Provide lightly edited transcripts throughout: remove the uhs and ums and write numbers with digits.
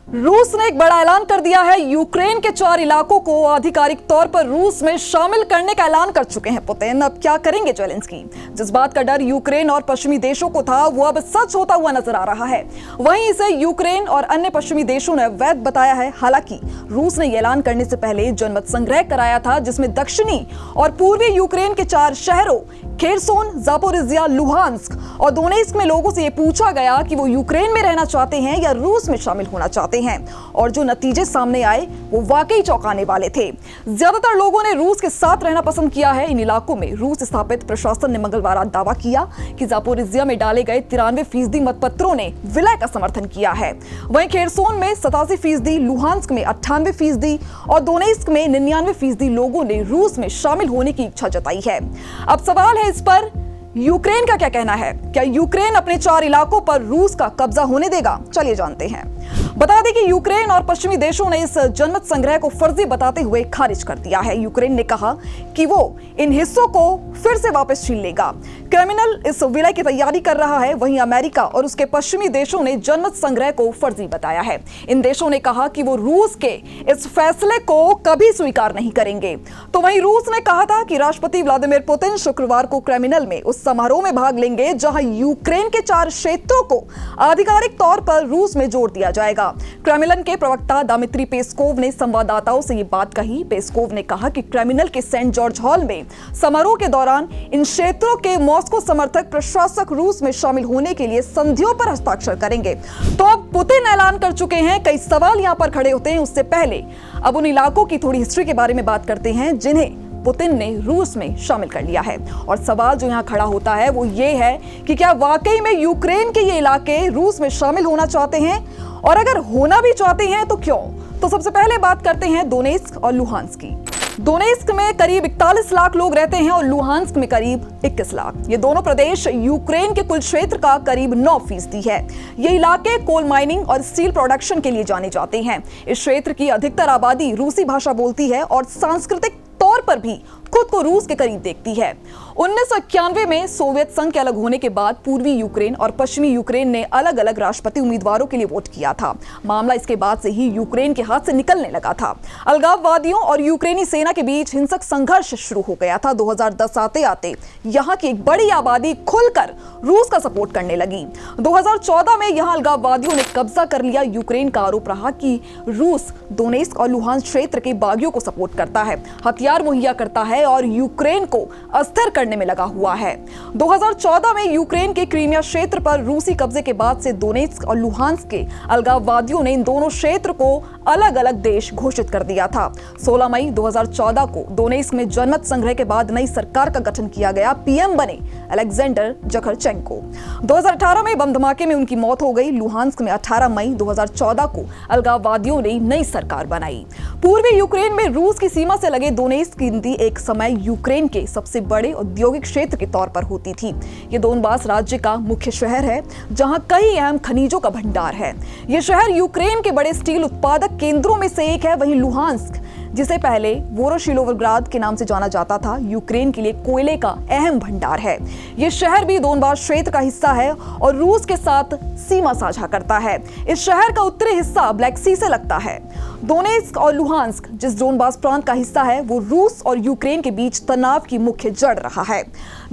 रूस ने एक बड़ा ऐलान कर दिया है। यूक्रेन के 4 इलाकों को आधिकारिक तौर पर रूस में शामिल करने का ऐलान कर चुके हैं पुतिन। अब क्या करेंगे ज़ेलेंस्की? जिस बात का डर यूक्रेन और पश्चिमी देशों को था वो अब सच होता हुआ नजर आ रहा है। वहीं इसे यूक्रेन और अन्य पश्चिमी देशों ने वैध बताया है। हालांकि रूस ने यह ऐलान करने से पहले जनमत संग्रह कराया था, जिसमें दक्षिणी और पूर्वी यूक्रेन के 4 शहरों खेरसोन, जापोरिजिया, लुहांस्क और दोनेत्स्क में लोगों से यह पूछा गया कि वो यूक्रेन में रहना चाहते हैं या रूस में शामिल होना चाहते हैं, और जो नतीजे सामने आए वो वाकई चौंकाने वाले थे। ज्यादातर लोगों ने रूस के साथ रहना पसंद किया है। इन इलाकों में रूस स्थापित प्रशासन ने मंगलवार दावा किया कि जापोरिजिया में डाले गए 93% मतपत्रों ने विलय का समर्थन किया है। वहीं खेरसोन में 87%, लुहांस्क में 98% और दोनेत्स्क में 99% लोगों ने रूस में शामिल होने की इच्छा जताई है। अब सवाल है इस पर यूक्रेन का क्या कहना है? क्या यूक्रेन अपने 4 इलाकों पर रूस का कब्जा होने देगा? चलिए जानते हैं। बता दें कि यूक्रेन और पश्चिमी देशों ने इस जनमत संग्रह को फर्जी बताते हुए खारिज कर दिया है। यूक्रेन ने कहा कि वो इन हिस्सों को फिर से वापस छीन लेगा। क्रेमलिन इस विलय की तैयारी कर रहा है। वहीं अमेरिका और उसके पश्चिमी देशों ने जनमत संग्रह को फर्जी बताया है। इन देशों ने कहा कि वो रूस के इस फैसले को कभी स्वीकार नहीं करेंगे। तो वहीं रूस ने कहा था कि राष्ट्रपति व्लादिमीर पुतिन शुक्रवार को क्रेमलिन में उस समारोह में भाग लेंगे जहां यूक्रेन के 4 क्षेत्रों को आधिकारिक तौर पर रूस में जोड़ दिया जाएगा। क्रेमलिन के प्रवक्ता दिमित्री पेस्कोव ने संवाददाताओं से ये बात कही। पेस्कोव ने कहा कि क्रेमलिन के सेंट जॉर्ज हॉल में समारोह के दौरान इन क्षेत्रों के मॉस्को समर्थक प्रशासक रूस में शामिल होने के लिए संधियों पर हस्ताक्षर करेंगे। तो अब पुतिन ऐलान कर चुके हैं। कई सवाल यहां पर खड़े होते हैं। उससे पहले अब उन इलाकों की थोड़ी हिस्ट्री के बारे में बात करते हैं जिन्हें पुतिन ने रूस में शामिल कर लिया है। और सवाल जो यहां खड़ा होता है वो ये है कि क्या वाकई में यूक्रेन के ये इलाके रूस में शामिल होना चाहते हैं, और अगर होना भी चाहते हैं तो क्यों? तो सबसे पहले बात करते हैं दोनेत्स्क और लुहांस्क की। दोनेत्स्क में करीब 41 लाख लोग रहते हैं और लुहांस्क में करीब 21 लाख। ये दोनों प्रदेश यूक्रेन के कुल क्षेत्र का करीब 9% है। ये इलाके कोल माइनिंग और स्टील प्रोडक्शन के लिए जाने जाते हैं। इस क्षेत्र की अधिकतर आबादी रूसी भाषा बोलती है और सांस्कृतिक तौर पर भी खुद को रूस के करीब देखती है। 1991 में सोवियत संघ के अलग होने के बाद पूर्वी यूक्रेन और पश्चिमी यूक्रेन ने अलग अलग राष्ट्रपति उम्मीदवारों के लिए वोट किया था। मामला इसके बाद से ही यूक्रेन के हाथ से निकलने लगा था। अलगाववादियों और यूक्रेनी सेना के बीच हिंसक संघर्ष शुरू हो गया था। 2010 आते आते यहाँ की एक बड़ी आबादी खुलकर रूस का सपोर्ट करने लगी। 2014 में यहाँ अलगाववादियों ने कब्जा कर लिया। यूक्रेन का आरोप रहा कि रूस दोनेत्स्क और लुहांस्क क्षेत्र के बागियों को सपोर्ट करता है, हथियार मुहैया करता है और यूक्रेन को अस्थिर करने में लगा हुआ है। 2014 में यूक्रेन के क्रीमिया क्षेत्र पर रूसी कब्जे के बाद से दोनेत्स्क और लुहांस्क के अलगाववादियों ने इन दोनों क्षेत्र को अलग अलग देश घोषित कर दिया था। 16 मई 2014 को दोनेत्स्क में जनमत संग्रह के बाद नई सरकार का गठन किया गया। पीएम बने अलेक्जेंडर जखरचेंको। 2018 में बम धमाके में उनकी मौत हो गई। लुहांस्क में 18 मई 2014 को अलगाववादियों ने नई सरकार बनाई। पूर्वी यूक्रेन में रूस की सीमा से लगे दोनेत्स्क की गिनती एक समय यूक्रेन के सबसे बड़े औद्योगिक क्षेत्र के तौर पर होती थी। ये दोनबास राज्य का मुख्य शहर है जहां कई अहम खनिजों का भंडार है। यह शहर यूक्रेन के बड़े स्टील उत्पादक केंद्रों में से एक है। वहीं लुहांस्क, जिसे पहले वोरोशिलोवग्राद के नाम से जाना जाता था, यूक्रेन के लिए कोयले का अहम भंडार है। यह शहर भी दोनबास क्षेत्र का हिस्सा है और रूस के साथ सीमा साझा करता है। इस शहर का उत्तरी हिस्सा ब्लैक सी से लगता है। दोनेत्स्क और लुहांस्क, जिस डोनबास प्रांत का हिस्सा है, वो रूस और यूक्रेन के बीच तनाव की मुख्य जड़ रहा है।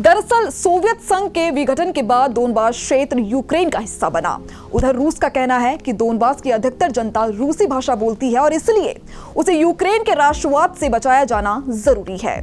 दरअसल सोवियत संघ के विघटन के बाद डोनबास क्षेत्र यूक्रेन का हिस्सा बना। उधर रूस का कहना है कि डोनबास की अधिकतर जनता रूसी भाषा बोलती है और इसलिए उसे यूक्रेन के राष्ट्रवाद से बचाया जाना जरूरी है।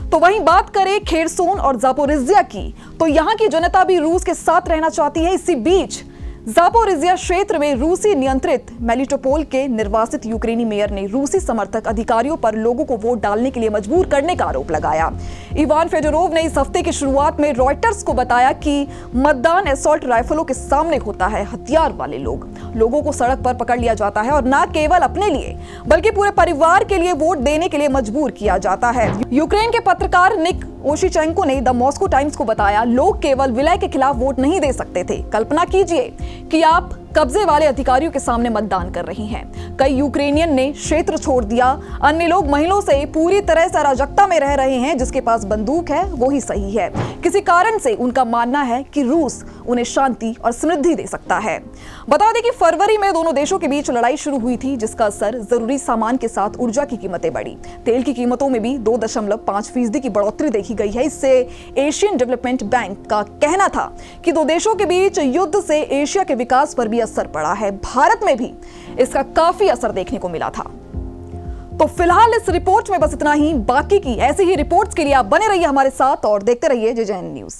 तो वहीं बात करें खेरसोन और जापोरिजिया की, तो यहाँ की जनता भी रूस के साथ रहना चाहती है। इसी बीच जापोरिजिया क्षेत्र में रूसी नियंत्रित मेलिटोपोल के निर्वासित यूक्रेनी मेयर ने रूसी समर्थक अधिकारियों पर लोगों को वोट डालने के लिए मजबूर करने का आरोप लगाया। इवान फेडोरोव ने इस हफ्ते की शुरुआत में रॉयटर्स को बताया कि मतदान असॉल्ट राइफलों के सामने होता है। हथियार वाले लोगों को सड़क पर पकड़ लिया जाता है और न केवल अपने लिए बल्कि पूरे परिवार के लिए वोट देने के लिए मजबूर किया जाता है। यूक्रेन के पत्रकार निक ओशिचेंको ने द मॉस्को टाइम्स को बताया, लोग केवल विलय के खिलाफ वोट नहीं दे सकते थे। कल्पना कीजिए कि आप कब्जे वाले अधिकारियों के सामने मतदान कर रही हैं। कई यूक्रेनियन ने क्षेत्र छोड़ दिया, अन्य लोग महीनों से पूरी तरह से अराजकता में रह रहे हैं। जिसके पास बंदूक है वो ही सही है। किसी कारण से उनका मानना है कि रूस उन्हें शांति और समृद्धि दे सकता है। बता दें कि फरवरी में दोनों देशों के बीच लड़ाई शुरू हुई थी, जिसका असर जरूरी सामान के साथ ऊर्जा की कीमतें बढ़ी। तेल की कीमतों में भी 2.5% की बढ़ोतरी देखी गई है। इससे एशियन डेवलपमेंट बैंक का कहना था कि दो देशों के बीच युद्ध से एशिया के विकास पर भी असर पड़ा है। भारत में भी इसका काफी असर देखने को मिला था। तो फिलहाल इस रिपोर्ट में बस इतना ही। बाकी की ऐसी ही रिपोर्ट्स के लिए आप बने रहिए हमारे साथ और देखते रहिए JJN न्यूज़।